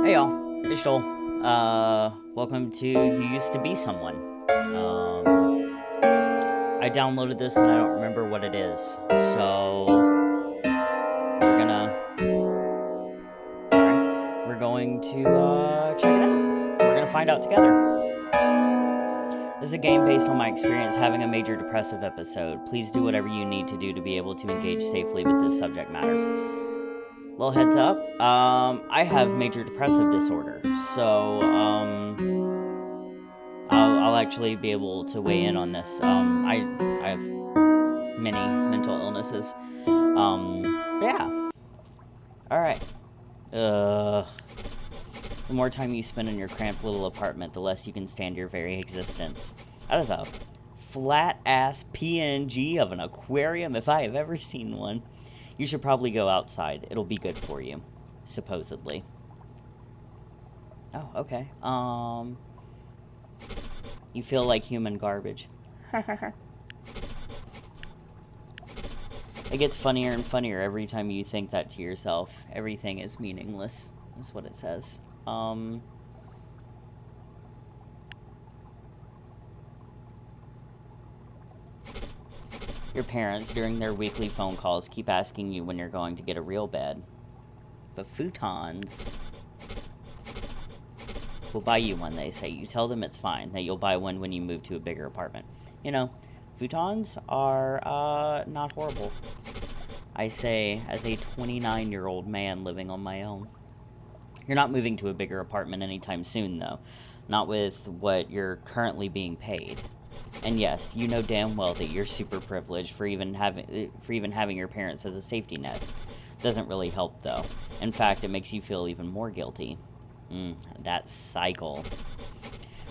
Hey y'all, it's Joel. Welcome to You Used to Be Someone. I downloaded this and I don't remember what it is, so we're going to check it out. We're gonna find out together. This is a game based on my experience having a major depressive episode. Please do whatever you need to do to be able to engage safely with this subject matter. Little heads up, I have major depressive disorder, so I'll actually be able to weigh in on this. I have many mental illnesses. Yeah. All right. The more time you spend in your cramped little apartment, the less you can stand your very existence. That is a flat-ass PNG of an aquarium if I have ever seen one. You should probably go outside. It'll be good for you, supposedly. Oh, okay. You feel like human garbage. It gets funnier and funnier every time you think that to yourself. Everything is meaningless, is what it says. Your parents, during their weekly phone calls, keep asking you when you're going to get a real bed. But futons will buy you one, they say. You tell them it's fine, that you'll buy one when you move to a bigger apartment. You know, futons are not horrible. I say, as a 29-year-old man living on my own. You're not moving to a bigger apartment anytime soon, though. Not with what you're currently being paid. And yes, you know damn well that you're super privileged for even having your parents as a safety net. Doesn't really help, though. In fact, it makes you feel even more guilty. That cycle.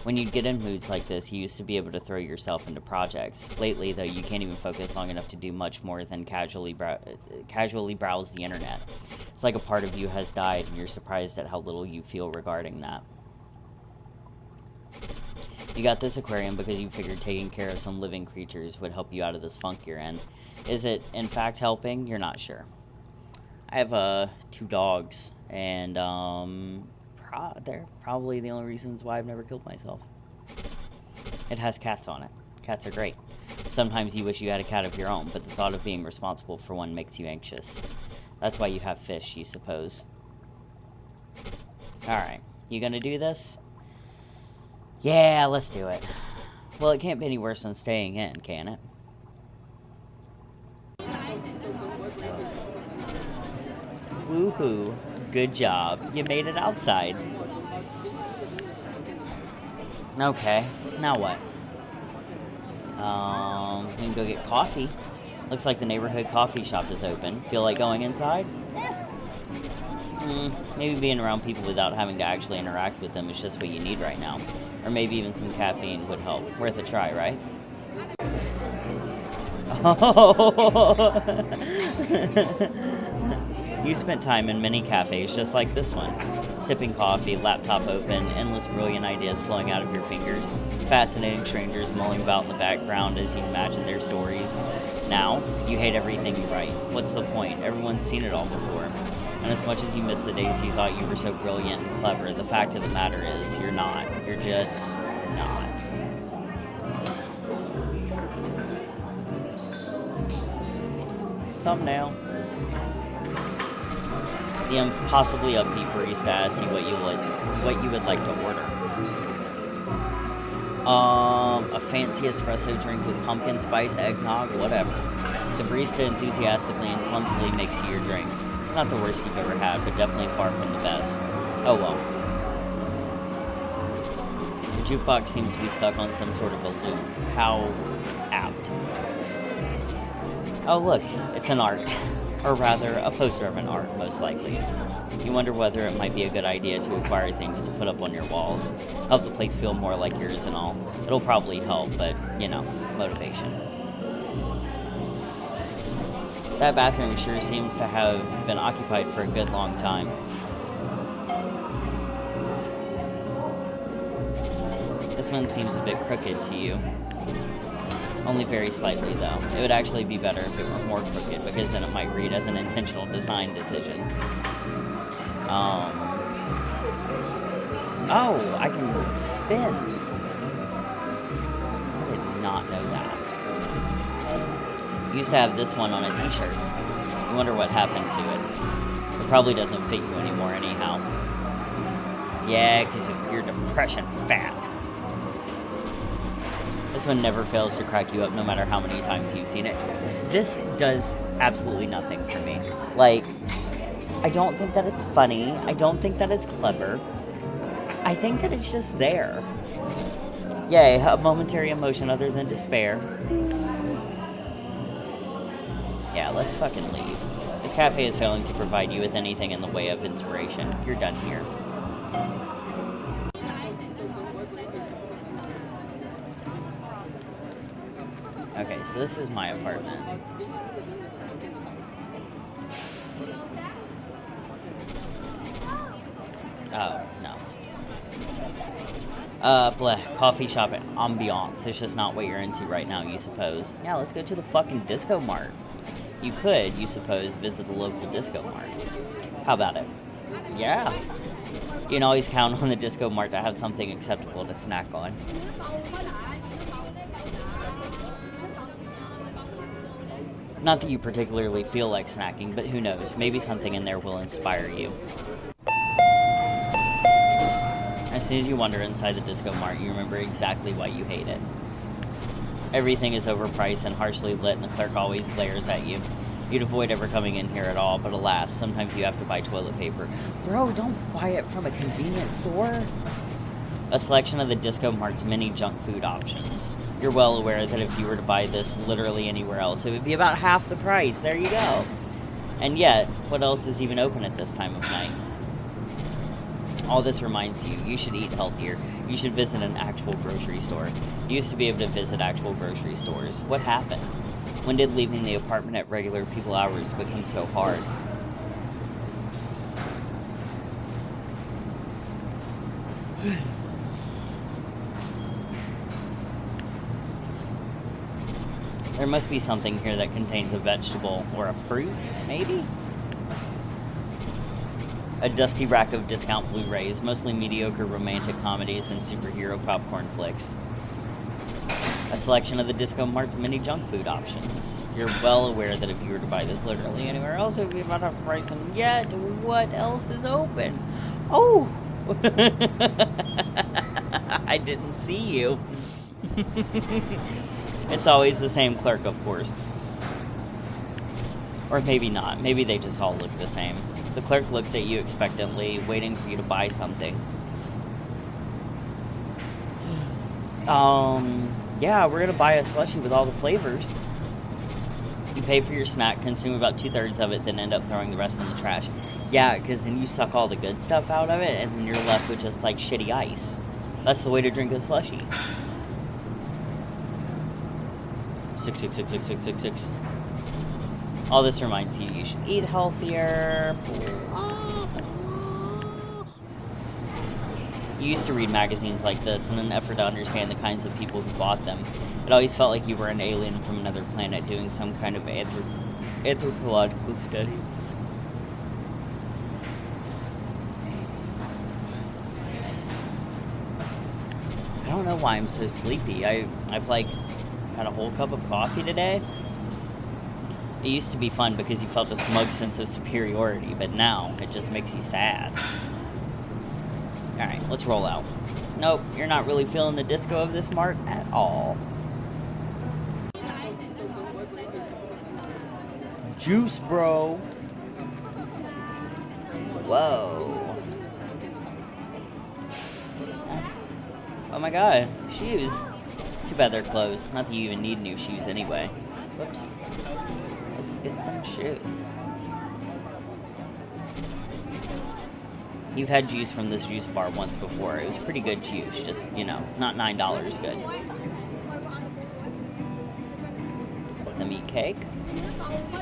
When you'd get in moods like this, you used to be able to throw yourself into projects. Lately, though, you can't even focus long enough to do much more than casually browse the internet. It's like a part of you has died, and you're surprised at how little you feel regarding that. You got this aquarium because you figured taking care of some living creatures would help you out of this funk you're in. Is it, in fact, helping? You're not sure. I have 2 dogs, and they're probably the only reasons why I've never killed myself. It has cats on it. Cats are great. Sometimes you wish you had a cat of your own, but the thought of being responsible for one makes you anxious. That's why you have fish, you suppose. Alright, you gonna do this? Yeah, let's do it. Well, it can't be any worse than staying in, can it? Woohoo. Good job. You made it outside. Okay, now what? We can go get coffee. Looks like the neighborhood coffee shop is open. Feel like going inside? Maybe being around people without having to actually interact with them is just what you need right now. Or maybe even some caffeine would help. Worth a try, right? Oh! You spent time in many cafes just like this one. Sipping coffee, laptop open, endless brilliant ideas flowing out of your fingers, fascinating strangers mulling about in the background as you imagine their stories. Now, you hate everything you write. What's the point? Everyone's seen it all before. And as much as you miss the days you thought you were so brilliant and clever, the fact of the matter is, you're not. You're just not. Thumbnail. The impossibly upbeat barista asks you what you would like to order. A fancy espresso drink with pumpkin spice, eggnog, whatever. The barista enthusiastically and clumsily makes you your drink. It's not the worst you've ever had, but definitely far from the best. Oh well. The jukebox seems to be stuck on some sort of a loop. How apt. Oh look, it's an art. Or rather, a poster of an art, most likely. You wonder whether it might be a good idea to acquire things to put up on your walls. Help the place feel more like yours and all. It'll probably help, but, you know, motivation. That bathroom sure seems to have been occupied for a good long time. This one seems a bit crooked to you. Only very slightly, though. It would actually be better if it were more crooked, because then it might read as an intentional design decision. Oh, I can spin. I did not know that. Used to have this one on a t-shirt. You wonder what happened to it. It probably doesn't fit you anymore anyhow. Yeah, because of your depression fat. This one never fails to crack you up no matter how many times you've seen it. This does absolutely nothing for me. Like, I don't think that it's funny. I don't think that it's clever. I think that it's just there. Yay, a momentary emotion other than despair. Yeah, let's fucking leave. This cafe is failing to provide you with anything in the way of inspiration. You're done here. Okay, so this is my apartment. Oh, no. Coffee shop ambiance. It's just not what you're into right now, you suppose. Yeah, let's go to the fucking disco mart. You could, you suppose, visit the local disco mart. How about it? Yeah. You can always count on the disco mart to have something acceptable to snack on. Not that you particularly feel like snacking, but who knows? Maybe something in there will inspire you. As soon as you wander inside the disco mart, you remember exactly why you hate it. Everything is overpriced and harshly lit, and the clerk always glares at you. You'd avoid ever coming in here at all, but alas, sometimes you have to buy toilet paper. Bro, don't buy it from a convenience store. A selection of the disco mart's many junk food options. You're well aware that if you were to buy this literally anywhere else, it would be about half the price. There you go. And yet, what else is even open at this time of night? All this reminds you, you should eat healthier. You should visit an actual grocery store. You used to be able to visit actual grocery stores. What happened? When did leaving the apartment at regular people hours become so hard? There must be something here that contains a vegetable or a fruit, maybe? A dusty rack of discount Blu-rays, mostly mediocre romantic comedies and superhero popcorn flicks. A selection of the disco mart's many junk food options. You're well aware that if you were to buy this literally anywhere else, it would be about half the price, and yet, what else is open? Oh! I didn't see you. It's always the same clerk, of course. Or maybe not. Maybe they just all look the same. The clerk looks at you expectantly, waiting for you to buy something. Yeah, we're gonna buy a slushie with all the flavors. You pay for your snack, consume about 2/3 of it, then end up throwing the rest in the trash. Yeah, because then you suck all the good stuff out of it, and then you're left with just, like, shitty ice. That's the way to drink a slushie. 6666666. All this reminds you, you should eat healthier. You used to read magazines like this in an effort to understand the kinds of people who bought them. It always felt like you were an alien from another planet doing some kind of anthropological study. I don't know why I'm so sleepy. I've like had a whole cup of coffee today. It used to be fun because you felt a smug sense of superiority, but now it just makes you sad. Alright, let's roll out. Nope, you're not really feeling the disco of this mart at all. Juice, bro. Whoa. Oh my god, shoes. Too bad they're closed. Not that you even need new shoes anyway. Whoops. Let's get some shoes. You've had juice from this juice bar once before. It was pretty good juice, just, you know, not $9 good. The meat cake.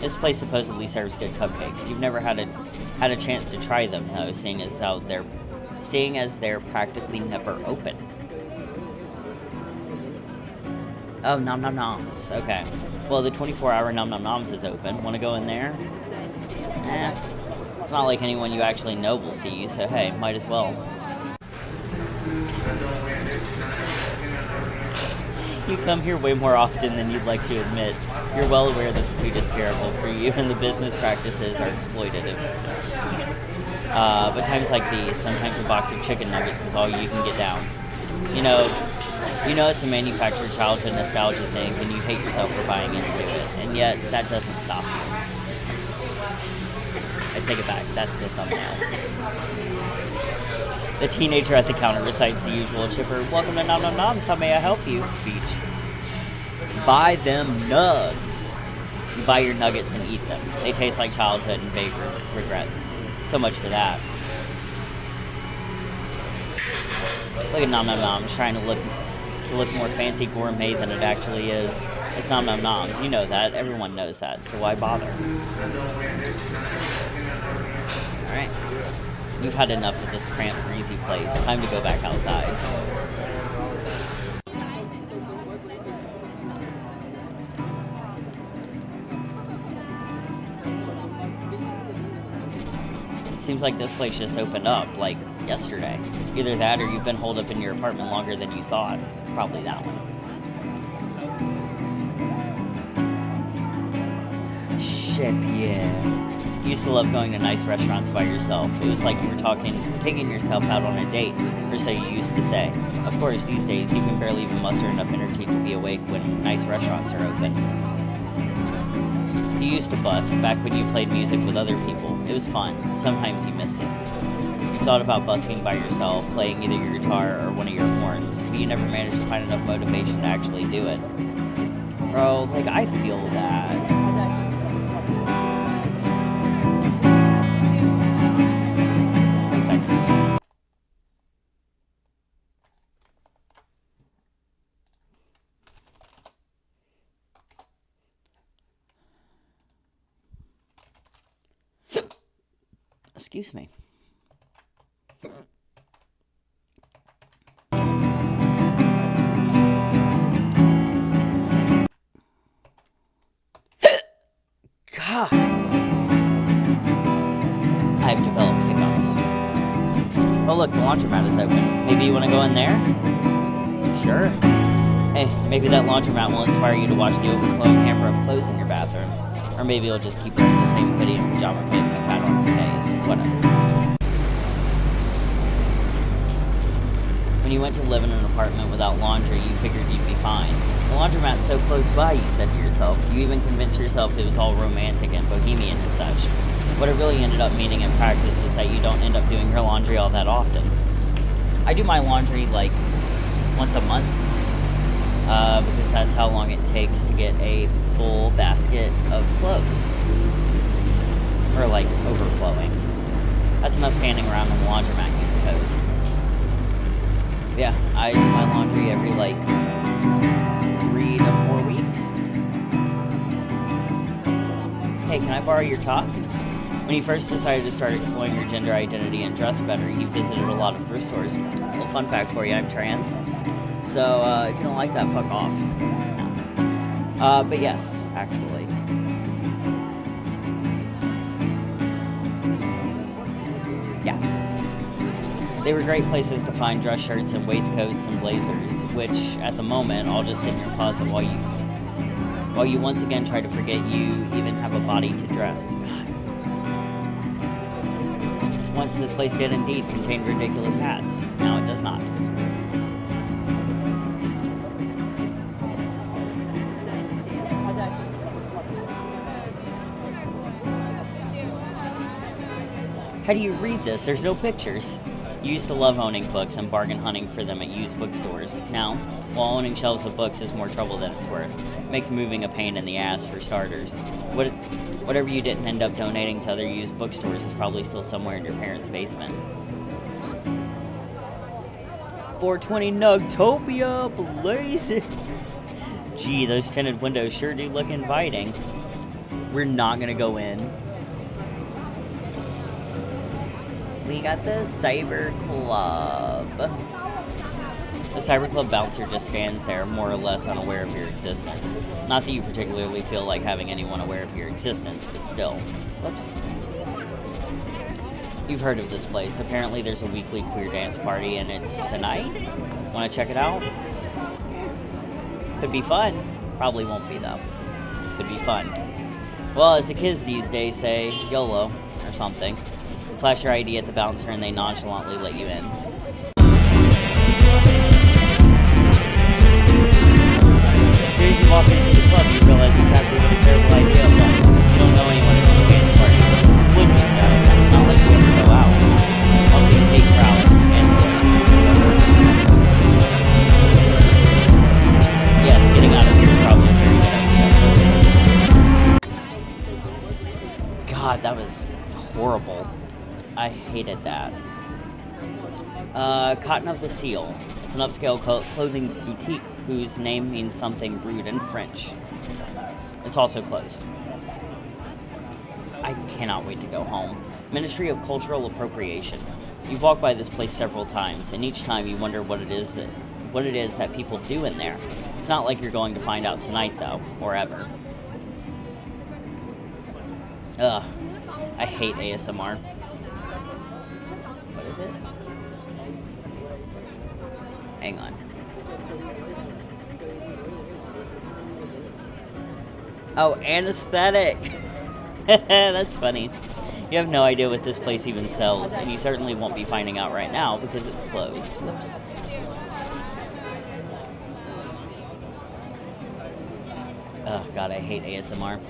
This place supposedly serves good cupcakes. You've never had a chance to try them, though, seeing as they're practically never open. Oh, Nom Nom Noms. Okay. Well, the 24-hour Nom Nom Noms is open. Want to go in there? It's not like anyone you actually know will see you, so hey, might as well. You come here way more often than you'd like to admit. You're well aware that the food is terrible for you and the business practices are exploitative. But times like these, sometimes a box of chicken nuggets is all you can get down. You know it's a manufactured childhood nostalgia thing, and you hate yourself for buying into it, and yet that doesn't stop you. I take it back. That's the thumbnail. The teenager at the counter recites the usual chipper, "Welcome to Nom Nom Noms, how may I help you?" speech. Buy them nugs. You buy your nuggets and eat them. They taste like childhood and vague regret. So much for that. Look at Nom Nom Noms trying to look more fancy gourmet than it actually is. It's Nom Nom Noms. You know that. Everyone knows that. So why bother? Alright. You've had enough of this cramped, greasy place. Time to go back outside. Seems like this place just opened up, like, yesterday. Either that or you've been holed up in your apartment longer than you thought. It's probably that one. Shit, yeah. You used to love going to nice restaurants by yourself. It was like you were taking yourself out on a date, or so you used to say. Of course, these days, you can barely even muster enough energy to be awake when nice restaurants are open. You used to busk back when you played music with other people. It was fun. Sometimes you missed it. You thought about busking by yourself, playing either your guitar or one of your horns, but you never managed to find enough motivation to actually do it. Bro, like, I feel that. One second. Excuse me. God. I've developed hiccups. Oh look, the laundromat is open. Maybe you want to go in there? Sure. Hey, maybe that laundromat will inspire you to watch the overflowing hamper of clothes in your bathroom. Or maybe you'll just keep wearing the same hoodie and pajama pants you've had on for days. Whatever. When you went to live in an apartment without laundry, you figured you'd be fine. The laundromat's so close by, you said to yourself. You even convinced yourself it was all romantic and bohemian and such. What it really ended up meaning in practice is that you don't end up doing your laundry all that often. I do my laundry like once a month. Because that's how long it takes to get a full basket of clothes. Or like overflowing. That's enough standing around in the laundromat, you suppose. Yeah, I do my laundry every like 3 to 4 weeks. Hey, can I borrow your top? When you first decided to start exploring your gender identity and dress better, you visited a lot of thrift stores. Little fun fact for you, I'm trans. So, if you don't like that, fuck off. No. But yes, actually. Yeah. They were great places to find dress shirts and waistcoats and blazers, which, at the moment, all just sit in your closet while you once again try to forget you even have a body to dress. God. Once this place did indeed contain ridiculous hats. Now it does not. How do you read this? There's no pictures. You used to love owning books and bargain hunting for them at used bookstores. Now, while owning shelves of books is more trouble than it's worth, it makes moving a pain in the ass for starters. Whatever you didn't end up donating to other used bookstores is probably still somewhere in your parents' basement. 420 Nugtopia, blazing. Gee, those tinted windows sure do look inviting. We're not gonna go in. We got the Cyber Club. The Cyber Club bouncer just stands there, more or less unaware of your existence. Not that you particularly feel like having anyone aware of your existence, but still. Whoops. You've heard of this place. Apparently there's a weekly queer dance party, and it's tonight? Want to check it out? Could be fun. Probably won't be, though. Could be fun. Well, as the kids these days say, YOLO, or something. You flash your ID at the bouncer and they nonchalantly let you in. As soon as you walk into the club, you realize exactly what a terrible idea it was. You don't know anyone at this dance party. Wouldn't you know? It's not like you ever go out. Also, you hate crowds and noise. Yes, getting out of here is probably a very good idea. God, that was horrible. I hated that. Cotton of the Seal. It's an upscale clothing boutique whose name means something rude in French. It's also closed. I cannot wait to go home. Ministry of Cultural Appropriation. You've walked by this place several times, and each time you wonder what it is that people do in there. It's not like you're going to find out tonight, though, or ever. Ugh. I hate ASMR. What is it? Hang on. Oh, anesthetic! That's funny. You have no idea what this place even sells, and you certainly won't be finding out right now because it's closed. Whoops. Oh, God, I hate ASMR.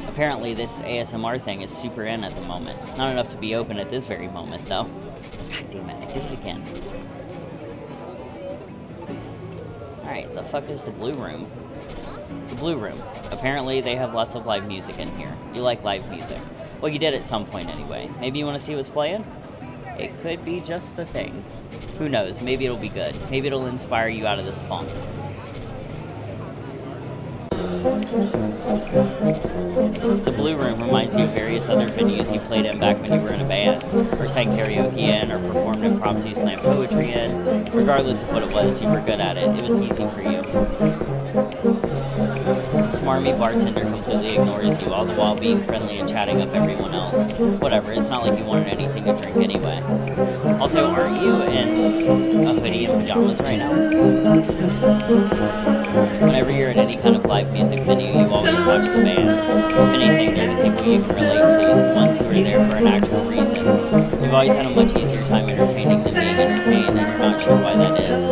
Apparently, this ASMR thing is super in at the moment. Not enough to be open at this very moment, though. God damn it, I did it again. Alright, the fuck is the Blue Room? The Blue Room. Apparently, they have lots of live music in here. You like live music. Well, you did at some point anyway. Maybe you want to see what's playing? It could be just the thing. Who knows? Maybe it'll be good. Maybe it'll inspire you out of this funk. The Blue Room reminds you of various other venues you played in back when you were in a band, or sang karaoke in, or performed impromptu slam poetry in. Regardless of what it was, you were good at it. It was easy for you. The smarmy bartender completely ignores you, all the while being friendly and chatting up everyone else. Whatever, it's not like you wanted anything to drink anyway. Also, aren't you in a hoodie and pajamas right now? Whenever you're at any kind of live music venue, you always watch the band. If anything, they're the people you can relate to, the ones who are there for an actual reason. You've always had a much easier time entertaining than being entertained, and you're not sure why that is.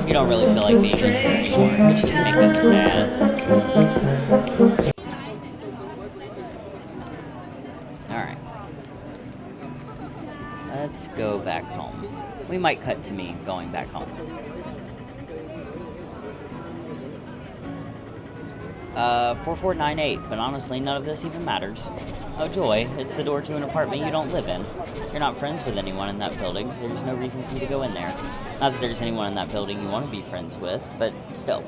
You don't really feel like being in here anymore. It's just making you sad. Alright. Let's go back home. We might cut to me going back home. 4498, but honestly, none of this even matters. Oh joy, it's the door to an apartment you don't live in. You're not friends with anyone in that building, so there's no reason for you to go in there. Not that there's anyone in that building you want to be friends with, but still.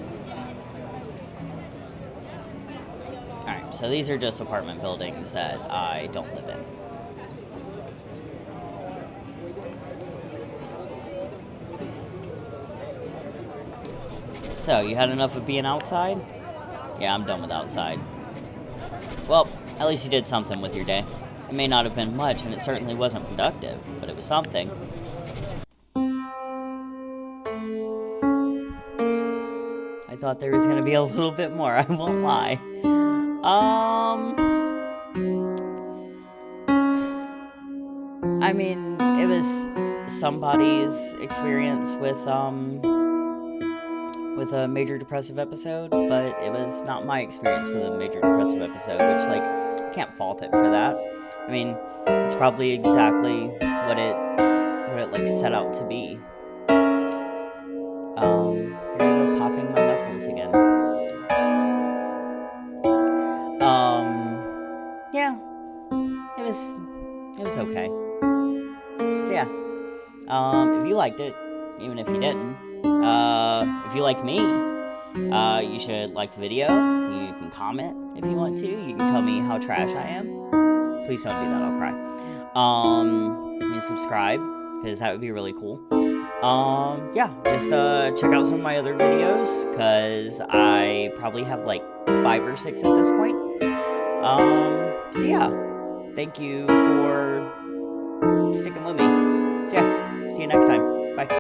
Alright, so these are just apartment buildings that I don't live in. So, you had enough of being outside? Yeah, I'm done with outside. Well, at least you did something with your day. It may not have been much, and it certainly wasn't productive, but it was something. I thought there was going to be a little bit more, I won't lie. I mean, it was somebody's experience with a major depressive episode, but it was not my experience with a major depressive episode, which, like, I can't fault it for that. I mean, it's probably exactly what it like, set out to be. Here I go, popping my knuckles again. Yeah, it was okay. So, yeah, if you liked it, even if you didn't, if you like me, you should like the video. You can comment if you want to. You can tell me how trash I am. Please don't do that, I'll cry. You can subscribe, because that would be really cool. Yeah, just check out some of my other videos, because I probably have like 5 or 6 at this point. So yeah, thank you for sticking with me. So yeah, see you next time.